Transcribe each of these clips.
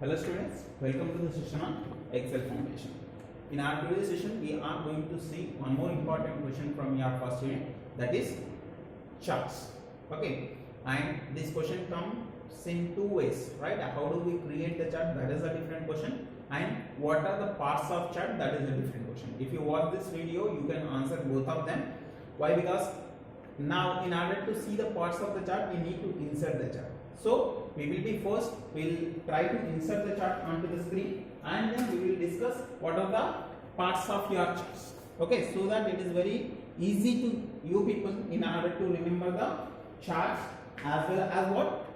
Hello students, welcome to the session on Excel Foundation. In our today's session, we are going to see one more important question from your first unit, that is charts. Okay, and this question comes in two ways, right? How do we create the chart? That is a different question. And what are the parts of chart? That is a different question. If you watch this video, you can answer both of them. Why? Because now in order to see the parts of the chart, we need to insert the chart. So we will be first, we'll try to insert the chart onto the screen, and then we will discuss what are the parts of your charts. Okay, so that it is very easy to you people in order to remember the charts, as well as what,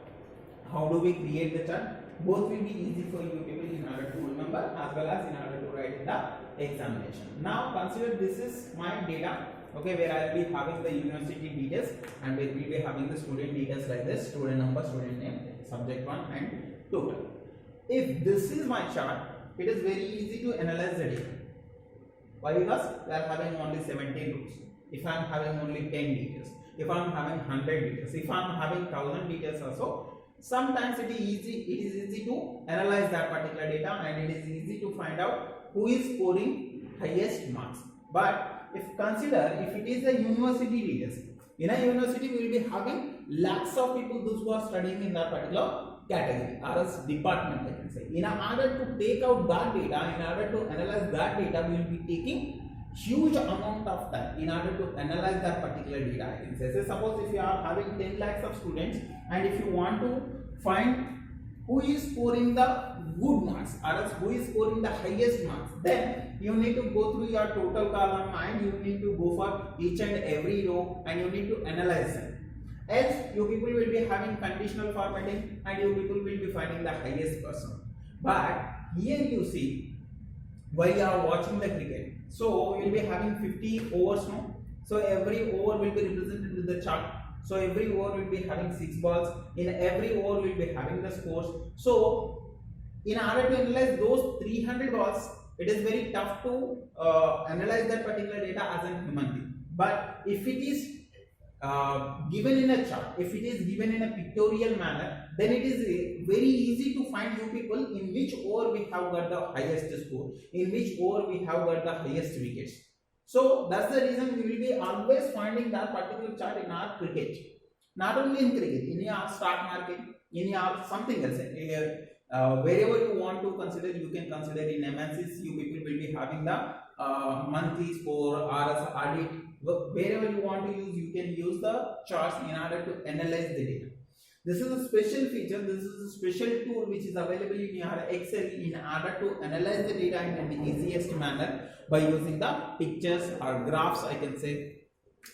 how do we create the chart. Both will be easy for you people in order to remember, as well as in order to write in the examination. Now consider this is my data. Okay, where I will be having the university details, and we will be having the student details like this: student number, student name, subject 1 and total. If this is my chart, it is very easy to analyze the data. Why? Because we are having only 17 rows. If I am having only 10 details, if I am having 100 details, if I am having 1000 details also, sometimes it is easy to analyze that particular data, and it is easy to find out who is scoring highest marks. But if it is a university details, in a university we will be having lakhs of people, those who are studying in that particular category or as department, I can say. In order to take out that data, in order to analyze that data, we will be taking huge amount of time in order to analyze that particular data, I can say. So suppose if you are having 10 lakhs of students, and if you want to find who is scoring the good marks or else who is scoring the highest marks, then you need to go through your total column, and you need to go for each and every row, and you need to analyze them. Else you people will be having conditional formatting, and you people will be finding the highest person. But here you see, while you are watching the cricket, so we will be having 50 overs now. So every over will be represented with the chart. So every over will be having 6 balls. In every over we will be having the scores. So in order to analyze those 300 balls, it is very tough to analyze that particular data as a human being. But if it is given in a chart, if it is given in a pictorial manner, then it is very easy to find you people in which over we have got the highest score, in which over we have got the highest wickets. So that's the reason we will be always finding that particular chart in our cricket. Not only in cricket, in your stock market, in your something else. Wherever you want to consider, you can consider in MNCs. You people will be having the monthly score or as audit. Wherever you want to use, you can use the charts in order to analyze the data. This is a special feature. This is a special tool which is available in your Excel in order to analyze the data in the easiest manner by using the pictures or graphs, I can say.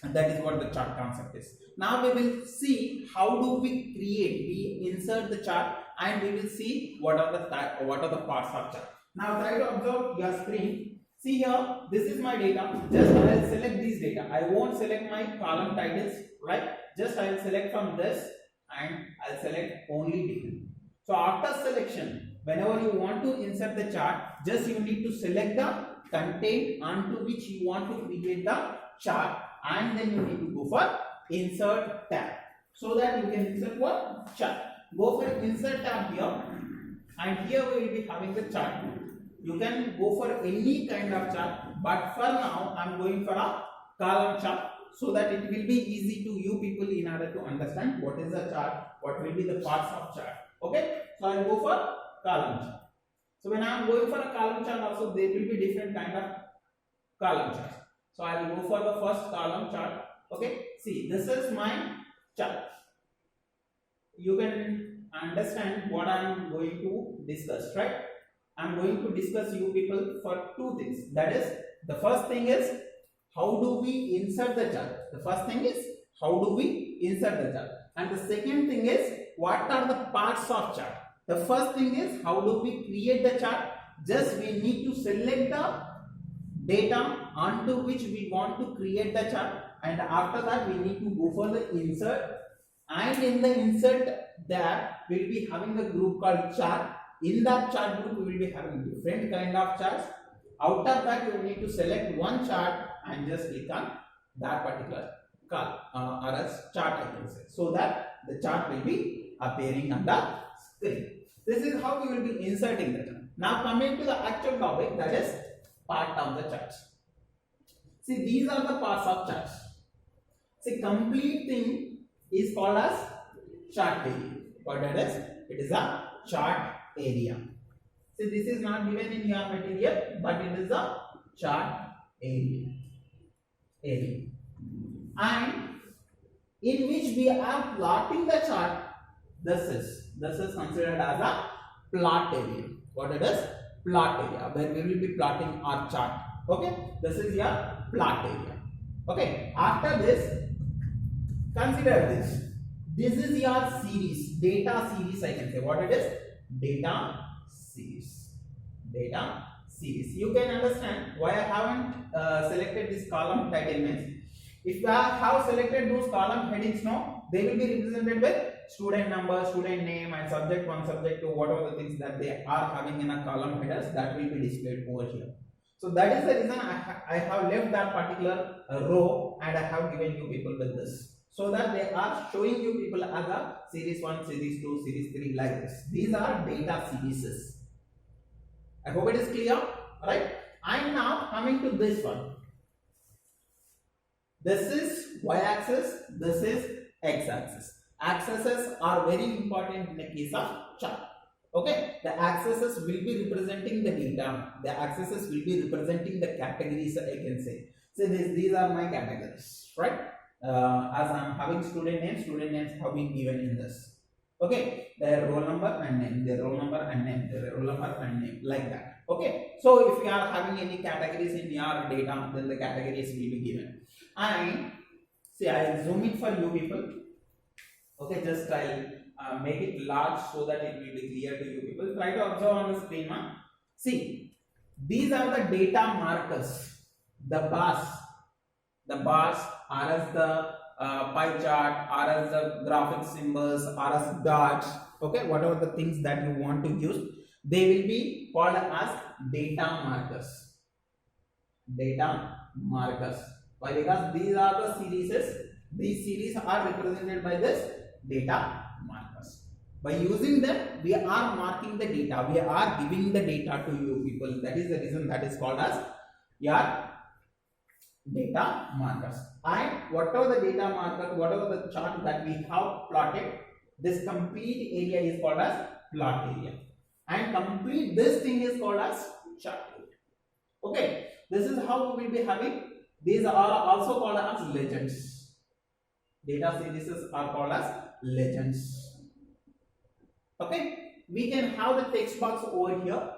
And that is what the chart concept is. Now we will see how do we create. We insert the chart, and we will see what are the parts of chart. Now try to observe your screen. See here, this is my data. Just I will select this data. I won't select my column titles, right? Just I will select from this, and I'll select only data. So after selection, whenever you want to insert the chart, just you need to select the content onto which you want to create the chart, and then you need to go for insert tab, so that you can insert what? Chart. Go for insert tab here, and here we will be having the chart. You can go for any kind of chart, but for now I am going for a column chart, so that it will be easy to you people in order to understand what is the chart, what will be the parts of chart. Okay, so I will go for column chart. So when I am going for a column chart also, there will be different kind of column charts. So I will go for the first column chart. Okay, see, this is my chart. You can understand what I am going to discuss, right? I am going to discuss you people for two things. That is, the first thing is how do we insert the chart. The first thing is how do we insert the chart, and the second thing is what are the parts of chart. The first thing is how do we create the chart. Just we need to select the data onto which we want to create the chart, and after that we need to go for the insert, and in the insert there we will be having a group called chart. In that chart group we will be having different kind of charts. Out of that you need to select one chart and just click on that particular column or as chart, I can say, so that the chart will be appearing on the screen. This is how we will be inserting the chart. Now coming to the actual topic, that is part of the chart. See, these are the parts of charts. See, complete thing is called as chart area. What it is? It is a chart area. See, this is not given in your material, but it is a chart area. And in which we are plotting the chart. This is considered as a plot area. What it is? Plot area, where we will be plotting our chart. Okay, this is your plot area. Okay, after this, consider this. This is your series, data series. I can say what it is? Data series. Data series. You can understand why I haven't selected this column title means. If I have selected those column headings now, they will be represented with student number, student name, and subject 1, subject 2, whatever the things that they are having in a column headers, that will be displayed over here. So that is the reason I have left that particular row, and I have given you people with this, so that they are showing you people as a series 1, series 2, series 3 like this. These are data series. I hope it is clear, right? And now coming to this one. This is y-axis, this is x-axis. Axes are very important in the case of chart. Okay, the axes will be representing the data. The axes will be representing the categories, I can say. So these are my categories, right? As I am having student names have been given in this. Okay, their roll number and name, their roll number and name, their roll number and name, like that. Okay, so if you are having any categories in your data, then the categories will be given. And see, I will zoom it for you people. Okay, just I'll make it large so that it will be clear to you people. Try to observe on the screen now. See, these are the data markers. The bars are as the pie chart, are as the graphic symbols, are as dots. Okay, whatever the things that you want to use, they will be called as data markers. Data markers. Why? Because these are the series. These series are represented by this data markers. By using them, we are marking the data. We are giving the data to you people. That is the reason that is called as your data markers. And whatever the data marker, whatever the chart that we have plotted, this complete area is called as plot area. And complete this thing is called as chart area. Okay, this is how we will be having. These are also called as legends. Data series are called as legends. Okay, we can have the text box over here.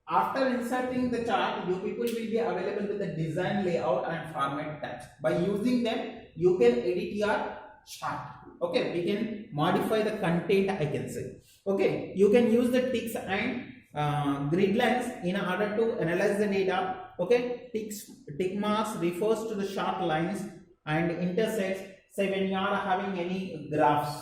After inserting the chart, you people will be available with the design, layout and format tabs. By using them, you can edit your chart. Okay, we can modify the content, I can say. Okay, you can use the ticks and grid lines in order to analyze the data. Okay, tick marks refers to the sharp lines and intersects. Say when you are having any graphs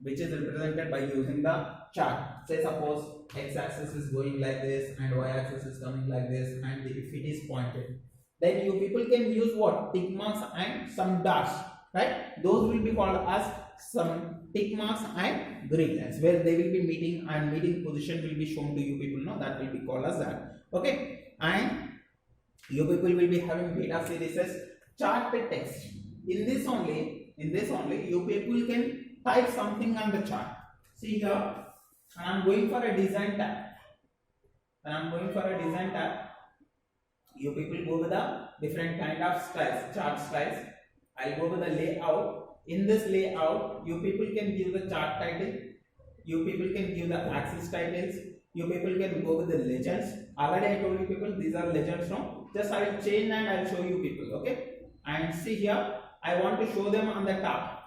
which is represented by using the chart. Say suppose x-axis is going like this and y-axis is coming like this, and if it is pointed, then you people can use what? Tick marks and some dots, right? Those will be called as some tick marks and grid lines, where they will be meeting and meeting position will be shown to you people. No, that will be called as that. Okay, and you people will be having data series as chart text. In this only, you people can type something on the chart. See here, and I am going for a design tab. You people go with the different kind of styles, chart styles. I'll go with the layout. In this layout, you people can give the chart title. You people can give the axis titles. You people can go with the legends. Already I told you people these are legends now. Just I will change and I will show you people. Okay. And see here, I want to show them on the top.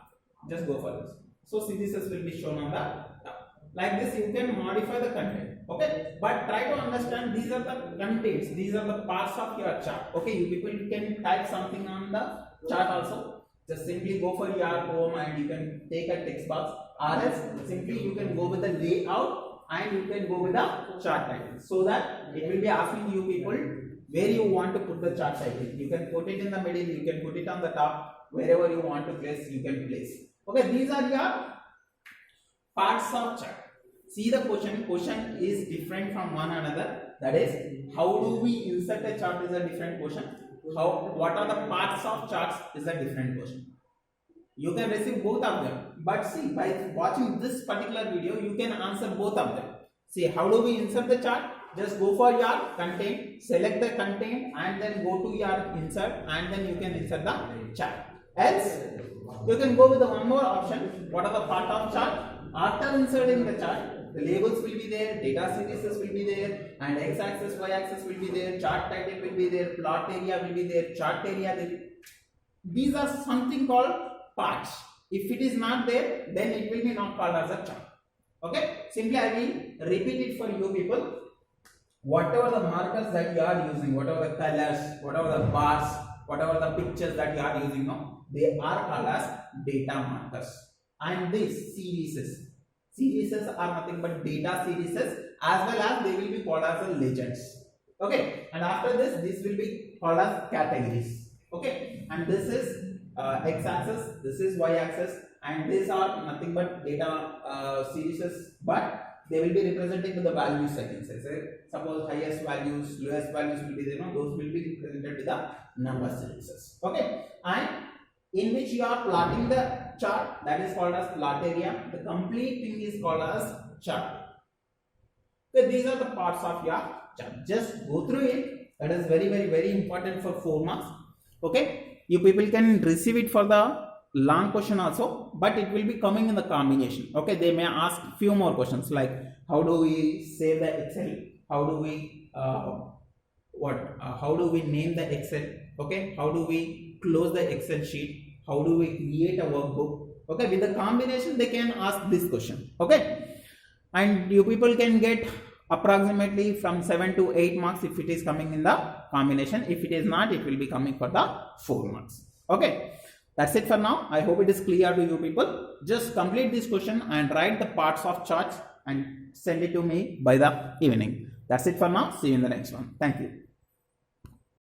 Just go for this. So series will be shown on the top. Like this, you can modify the content. Okay. But try to understand these are the contents. These are the parts of your chart. Okay. You people can type something on the chart also. Just simply go for your home and you can take a text box. Or else simply you can go with the layout and you can go with the chart title, so that it will be asking you people where you want to put the chart title. You can put it in the middle, you can put it on the top, wherever you want to place, you can place. Okay, these are your parts of chart. see the question is different from one another. That is, how do we insert a chart is a different question. What are the parts of charts is a different question. You can receive both of them, but see, by watching this particular video, you can answer both of them. See, how do we insert the chart? Just go for your content, select the content, and then go to your insert, and then you can insert the chart. Else, you can go with the one more option. What are the part of chart? After inserting the chart, the labels will be there, data series will be there, and x-axis, y-axis will be there, chart title will be there, plot area will be there, chart area will be. These are something called parts. If it is not there, then it will be not called as a chart. Okay? Simply I will repeat it for you people. Whatever the markers that you are using, whatever the colors, whatever the bars, whatever the pictures that you are using now, they are called as data markers. And these series are nothing but data series, as well as they will be called as legends. Okay, and after this will be called as categories. Okay, and this is x-axis, this is y-axis, and these are nothing but data series, but they will be represented with the values. I can say, suppose highest values, lowest values will be there. No, those will be represented with the number series. Okay, and in which you are plotting the chart, that is called as plot area. The complete thing is called as chart. So these are the parts of your chart. Just go through it. That is very important for 4 marks. Okay, you people can receive it for the long question also, but it will be coming in the combination. Okay, they may ask few more questions like how do we save the Excel, how do we how do we name the Excel, okay, how do we close the Excel sheet, how do we create a workbook. Okay, with the combination they can ask this question. Okay, and you people can get approximately from 7 to 8 marks if it is coming in the combination. If it is not, it will be coming for the 4 marks. Okay, that's it for now. I hope it is clear to you people. Just complete this question and write the parts of charts and send it to me by the evening. That's it for now. See you in the next one. Thank you.